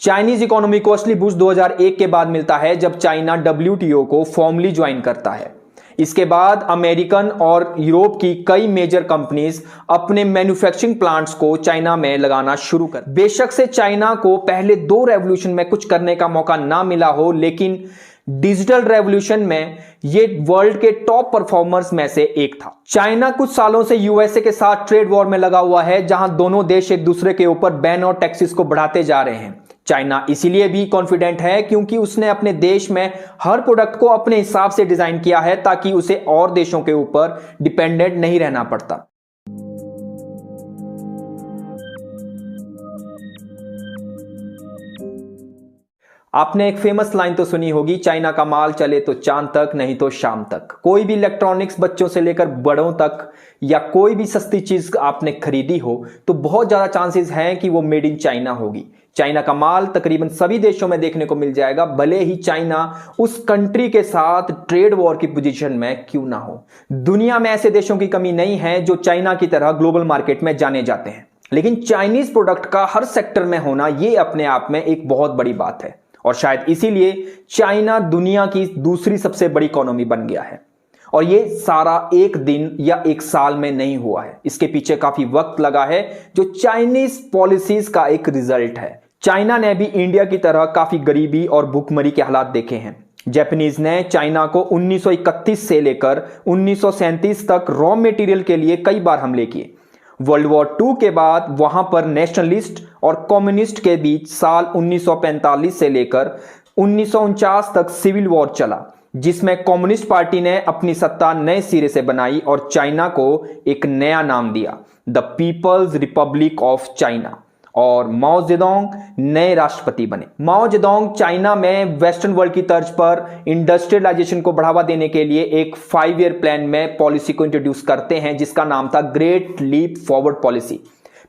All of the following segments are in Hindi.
चाइनीज इकोनॉमी को असली बूस्ट 2001 के बाद मिलता है जब चाइना WTO को फॉर्मली ज्वाइन करता है। इसके बाद अमेरिकन और यूरोप की कई मेजर कंपनीज अपने मैन्युफैक्चरिंग प्लांट्स को चाइना में लगाना शुरू कर। बेशक से चाइना को पहले दो रेवोल्यूशन में कुछ करने का मौका ना मिला हो, लेकिन डिजिटल रेवोल्यूशन में ये वर्ल्ड के टॉप परफॉर्मर्स में से एक था। चाइना कुछ सालों से यूएसए के साथ ट्रेड वॉर में लगा हुआ है, जहां दोनों देश एक दूसरे के ऊपर बैन और टैक्सेस को बढ़ाते जा रहे हैं। चाइना इसीलिए भी कॉन्फिडेंट है क्योंकि उसने अपने देश में हर प्रोडक्ट को अपने हिसाब से डिजाइन किया है ताकि उसे और देशों के ऊपर डिपेंडेंट नहीं रहना पड़ता। आपने एक फेमस लाइन तो सुनी होगी, चाइना का माल चले तो चांद तक, नहीं तो शाम तक। कोई भी इलेक्ट्रॉनिक्स बच्चों से लेकर बड़ों तक या कोई भी सस्ती चीज आपने खरीदी हो तो बहुत ज्यादा चांसेस हैं कि वो मेड इन चाइना होगी। चाइना का माल तकरीबन सभी देशों में देखने को मिल जाएगा, भले ही चाइना उस कंट्री के साथ ट्रेड वॉर की पोजीशन में क्यों ना हो। दुनिया में ऐसे देशों की कमी नहीं है जो चाइना की तरह ग्लोबल मार्केट में जाने जाते हैं, लेकिन चाइनीज प्रोडक्ट का हर सेक्टर में होना यह अपने आप में एक बहुत बड़ी बात है और शायद इसीलिए चाइना दुनिया की दूसरी सबसे बड़ी इकोनॉमी बन गया है। और ये सारा एक दिन या एक साल में नहीं हुआ है, इसके पीछे काफी वक्त लगा है, जो चाइनीज पॉलिसीज का एक रिजल्ट है। चाइना ने भी इंडिया की तरह काफी गरीबी और भूखमरी के हालात देखे हैं। जापानीज ने चाइना को 1931 से लेकर 1937 तक रॉ मटेरियल के लिए कई बार हमले किए। वर्ल्ड वॉर 2 के बाद वहां पर नेशनलिस्ट और कम्युनिस्ट के बीच साल 1945 से लेकर 1949 तक सिविल वॉर चला, जिसमें कम्युनिस्ट पार्टी ने अपनी सत्ता नए सिरे से बनाई और चाइना को एक नया नाम दिया, the People's Republic of China, और माओ जेडोंग नए राष्ट्रपति बने। माओ जेडोंग चाइना में वेस्टर्न वर्ल्ड की तर्ज पर इंडस्ट्रियलाइजेशन को बढ़ावा देने के लिए एक 5 ईयर प्लान में पॉलिसी को इंट्रोड्यूस करते हैं जिसका नाम था ग्रेट लीप फॉरवर्ड पॉलिसी।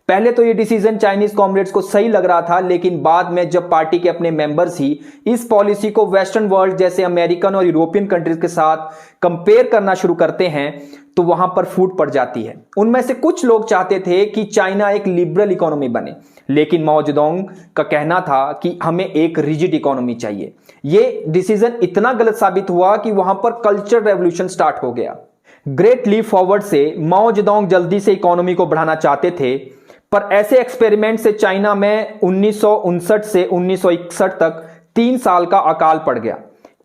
पहले तो ये डिसीजन चाइनीज कॉमरेड्स को सही लग रहा था, लेकिन बाद में जब पार्टी के अपने मेंबर्स ही इस पॉलिसी को वेस्टर्न वर्ल्ड जैसे अमेरिकन और यूरोपियन कंट्रीज के साथ कंपेयर करना शुरू करते हैं तो वहां पर फूट पड़ जाती है। उनमें से कुछ लोग चाहते थे कि चाइना एक लिबरल इकोनॉमी बने, लेकिन माओ जेडोंग का कहना था कि हमें एक रिजिड इकोनॉमी चाहिए। यह डिसीजन इतना गलत साबित हुआ कि वहां पर कल्चर रेवोल्यूशन स्टार्ट हो गया। ग्रेट लीप फॉरवर्ड से माओ जेडोंग जल्दी से इकोनॉमी को बढ़ाना चाहते थे, पर ऐसे एक्सपेरिमेंट से चाइना में 1959 से 1961 तक 3 साल का अकाल पड़ गया।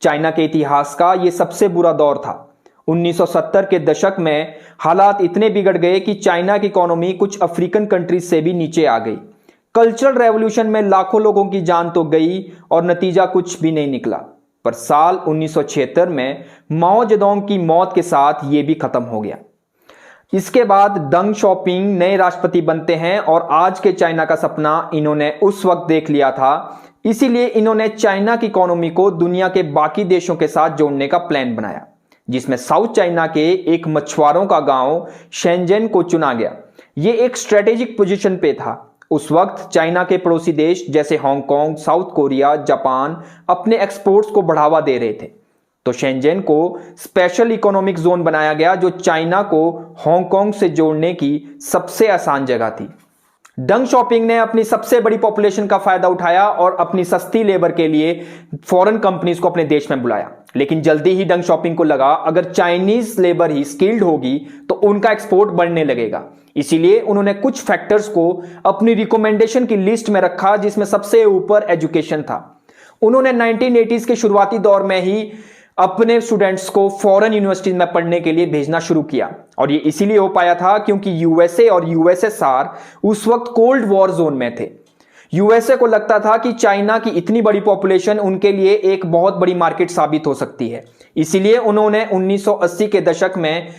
चाइना के इतिहास का यह सबसे बुरा दौर था। 1970 के दशक में हालात इतने बिगड़ गए कि चाइना की इकोनॉमी कुछ अफ्रीकन कंट्रीज से भी नीचे आ गई। कल्चरल रेवोल्यूशन में लाखों लोगों की जान तो गई और नतीजा कुछ भी नहीं निकला, पर साल 1976 में माओ जेडोंग की मौत के साथ यह भी खत्म हो गया। इसके बाद दंग शॉपिंग नए राष्ट्रपति बनते हैं और आज के चाइना का सपना इन्होंने उस वक्त देख लिया था। इसीलिए इन्होंने चाइना की इकोनॉमी को दुनिया के बाकी देशों के साथ जोड़ने का प्लान बनाया, जिसमें साउथ चाइना के एक मछुआरों का गांव शेंजन को चुना गया। यह एक स्ट्रेटेजिक पोजीशन पे था। उस वक्त चाइना के पड़ोसी देश जैसे हांगकांग, साउथ कोरिया, जापान अपने एक्सपोर्ट्स को बढ़ावा दे रहे थे, तो शेंजन को स्पेशल इकोनॉमिक जोन बनाया गया जो चाइना को हांगकांग से जोड़ने की सबसे आसान जगह थी। डंग शॉपिंग ने अपनी सबसे बड़ी पॉपुलेशन का फायदा उठाया और अपनी सस्ती लेबर के लिए फॉरेन कंपनीज को अपने देश में बुलाया, लेकिन जल्दी ही डंग शॉपिंग को लगा अगर चाइनीज लेबर ही स्किल्ड होगी तो उनका एक्सपोर्ट बढ़ने लगेगा। इसीलिए उन्होंने कुछ फैक्टर्स को अपनी रिकमेंडेशन की लिस्ट में रखा, जिसमें सबसे ऊपर एजुकेशन था। उन्होंने 1980s के शुरुआती दौर में ही अपने स्टूडेंट्स को फॉरेन यूनिवर्सिटीज में पढ़ने के लिए भेजना शुरू किया, और ये इसीलिए हो पाया था क्योंकि यूएसए और यूएसएसआर उस वक्त कोल्ड वॉर जोन में थे। यूएसए को लगता था कि चाइना की इतनी बड़ी पॉपुलेशन उनके लिए एक बहुत बड़ी मार्केट साबित हो सकती है। इसीलिए उन्होंने 1980 के दशक में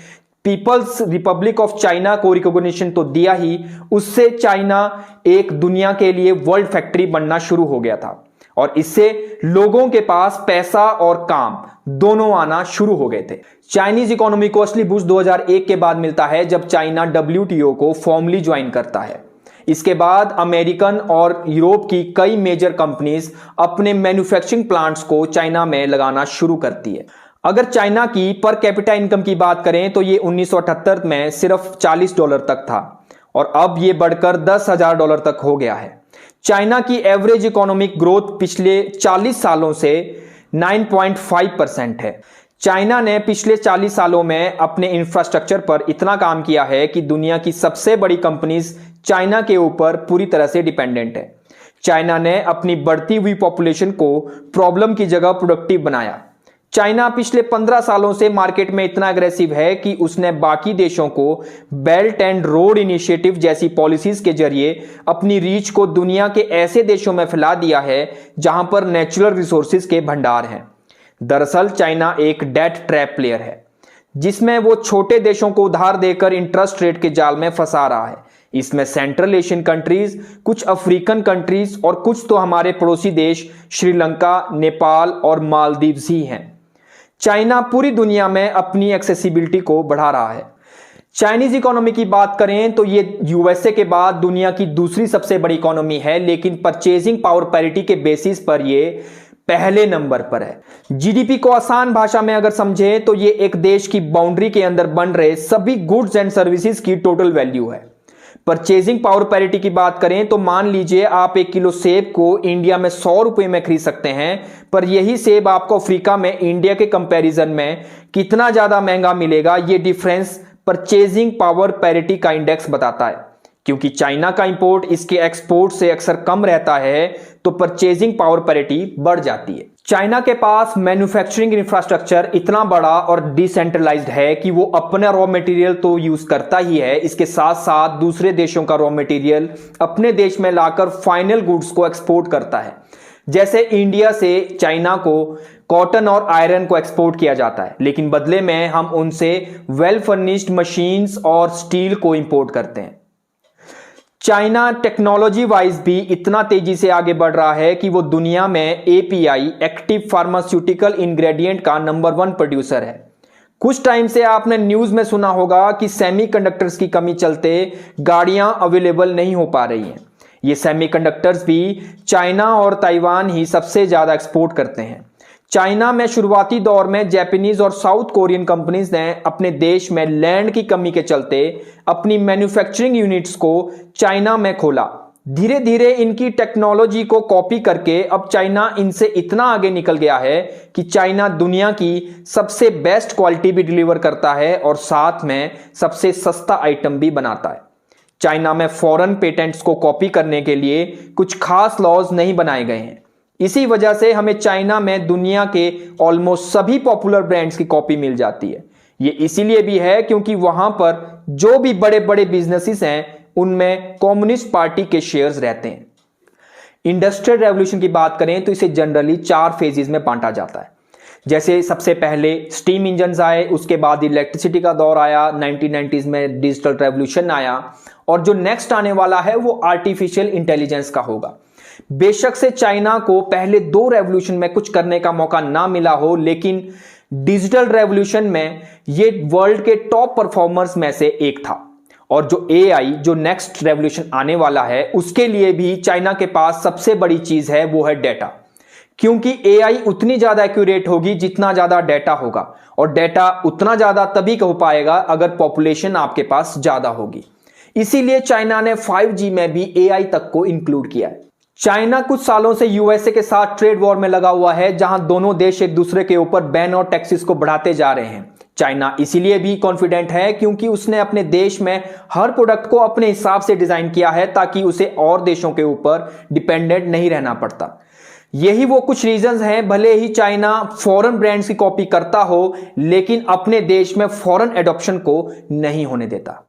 पीपल्स रिपब्लिक ऑफ चाइना को रिकॉग्निशन तो दिया ही, उससे चाइना एक दुनिया के लिए वर्ल्ड फैक्ट्री बनना शुरू हो गया था, और इससे लोगों के पास पैसा और काम दोनों आना शुरू हो गए थे। चाइनीज इकोनॉमी को असली बूस्ट 2001 के बाद मिलता है जब चाइना WTO को फॉर्मली ज्वाइन करता है। इसके बाद अमेरिकन और यूरोप की कई मेजर कंपनीज अपने मैन्युफैक्चरिंग प्लांट्स को चाइना में लगाना शुरू करती है। अगर चाइना की पर कैपिटा इनकम की बात करें तो ये 1978 में सिर्फ $40 तक था और अब ये बढ़कर $10,000 तक हो गया है। चाइना की एवरेज इकोनॉमिक ग्रोथ पिछले 40 सालों से 9.5% है। चाइना ने पिछले 40 सालों में अपने इंफ्रास्ट्रक्चर पर इतना काम किया है कि दुनिया की सबसे बड़ी कंपनीज चाइना के ऊपर पूरी तरह से डिपेंडेंट है। चाइना ने अपनी बढ़ती हुई पॉपुलेशन को प्रॉब्लम की जगह प्रोडक्टिव बनाया। चाइना पिछले 15 सालों से मार्केट में इतना अग्रेसिव है कि उसने बाकी देशों को बेल्ट एंड रोड इनिशिएटिव जैसी पॉलिसीज के जरिए अपनी रीच को दुनिया के ऐसे देशों में फैला दिया है जहां पर नेचुरल रिसोर्सेज के भंडार हैं। दरअसल चाइना एक डेट ट्रैप प्लेयर है, जिसमें वो छोटे देशों को उधार देकर इंटरेस्ट रेट के जाल में फंसा रहा है। इसमें सेंट्रल एशियन कंट्रीज, कुछ अफ्रीकन कंट्रीज और कुछ तो हमारे पड़ोसी देश श्रीलंका, नेपाल और मालदीव्स ही हैं। चाइना पूरी दुनिया में अपनी एक्सेसिबिलिटी को बढ़ा रहा है। चाइनीज इकोनॉमी की बात करें तो ये यूएसए के बाद दुनिया की दूसरी सबसे बड़ी इकोनॉमी है, लेकिन परचेजिंग पावर पैरिटी के बेसिस पर ये पहले नंबर पर है। जीडीपी को आसान भाषा में अगर समझे तो ये एक देश की बाउंड्री के अंदर बन रहे सभी गुड्स एंड सर्विसेज की टोटल वैल्यू है। परचेजिंग पावर पैरिटी की बात करें तो मान लीजिए आप 1 किलो सेब को इंडिया में 100 रुपए में खरीद सकते हैं, पर यही सेब आपको अफ्रीका में इंडिया के कंपैरिजन में कितना ज्यादा महंगा मिलेगा, ये डिफरेंस परचेजिंग पावर पैरिटी का इंडेक्स बताता है। क्योंकि चाइना का इंपोर्ट इसके एक्सपोर्ट से अक्सर कम रहता है, तो परचेजिंग पावर पैरिटी बढ़ जाती है। चाइना के पास मैन्युफैक्चरिंग इंफ्रास्ट्रक्चर इतना बड़ा और डिसेंट्रलाइज्ड है कि वो अपना रॉ मटेरियल तो यूज करता ही है, इसके साथ साथ दूसरे देशों का रॉ मटेरियल अपने देश में लाकर फाइनल गुड्स को एक्सपोर्ट करता है। जैसे इंडिया से चाइना को कॉटन और आयरन को एक्सपोर्ट किया जाता है, लेकिन बदले में हम उनसे वेल फर्निश्ड मशीन्स और स्टील को इंपोर्ट करते हैं। चाइना टेक्नोलॉजी वाइज भी इतना तेजी से आगे बढ़ रहा है कि वो दुनिया में एपीआई, एक्टिव फार्मास्यूटिकल इंग्रेडिएंट का नंबर 1 प्रोड्यूसर है। कुछ टाइम से आपने न्यूज में सुना होगा कि सेमीकंडक्टर्स की कमी चलते गाड़ियां अवेलेबल नहीं हो पा रही हैं। ये सेमीकंडक्टर्स भी चाइना और ताइवान ही सबसे ज्यादा एक्सपोर्ट करते हैं। चाइना में शुरुआती दौर में जापानीज और साउथ कोरियन कंपनीज ने अपने देश में लैंड की कमी के चलते अपनी मैन्युफैक्चरिंग यूनिट्स को चाइना में खोला। धीरे धीरे इनकी टेक्नोलॉजी को कॉपी करके अब चाइना इनसे इतना आगे निकल गया है कि चाइना दुनिया की सबसे बेस्ट क्वालिटी भी डिलीवर करता है और साथ में सबसे सस्ता आइटम भी बनाता है। चाइना में फॉरेन पेटेंट्स को कॉपी करने के लिए कुछ खास लॉज नहीं बनाए गए हैं। इसी वजह से हमें चाइना में दुनिया के ऑलमोस्ट सभी पॉपुलर ब्रांड्स की कॉपी मिल जाती है। ये इसीलिए भी है क्योंकि वहां पर जो भी बड़े बड़े बिजनेसेस हैं उनमें कम्युनिस्ट पार्टी के शेयर्स रहते हैं। इंडस्ट्रियल रेवोल्यूशन की बात करें तो इसे जनरली 4 फेजेस में बांटा जाता है। जैसे सबसे पहले स्टीम इंजन आए, उसके बाद इलेक्ट्रिसिटी का दौर आया, 1990s में डिजिटल रेवोल्यूशन आया, और जो नेक्स्ट आने वाला है वो आर्टिफिशियल इंटेलिजेंस का होगा। बेशक से चाइना को पहले 2 रेवोल्यूशन में कुछ करने का मौका ना मिला हो, लेकिन डिजिटल रेवोल्यूशन में ये वर्ल्ड के टॉप परफॉर्मर्स में से एक था। और जो एआई, जो नेक्स्ट रेवोल्यूशन आने वाला है, उसके लिए भी चाइना के पास सबसे बड़ी चीज है वो है डेटा। क्योंकि एआई उतनी ज्यादा एक्यूरेट होगी जितना ज्यादा डेटा होगा, और डेटा उतना ज्यादा तभी हो पाएगा अगर पॉपुलेशन आपके पास ज्यादा होगी। इसीलिए चाइना ने 5G में भी एआई तक को इंक्लूड किया है। चाइना कुछ सालों से यूएसए के साथ ट्रेड वॉर में लगा हुआ है, जहां दोनों देश एक दूसरे के ऊपर बैन और टैक्सेस को बढ़ाते जा रहे हैं। चाइना इसीलिए भी कॉन्फिडेंट है क्योंकि उसने अपने देश में हर प्रोडक्ट को अपने हिसाब से डिजाइन किया है ताकि उसे और देशों के ऊपर डिपेंडेंट नहीं रहना पड़ता। यही वो कुछ रीजंस हैं, भले ही चाइना फॉरेन ब्रांड्स की कॉपी करता हो, लेकिन अपने देश में फॉरेन एडॉप्शन को नहीं होने देता।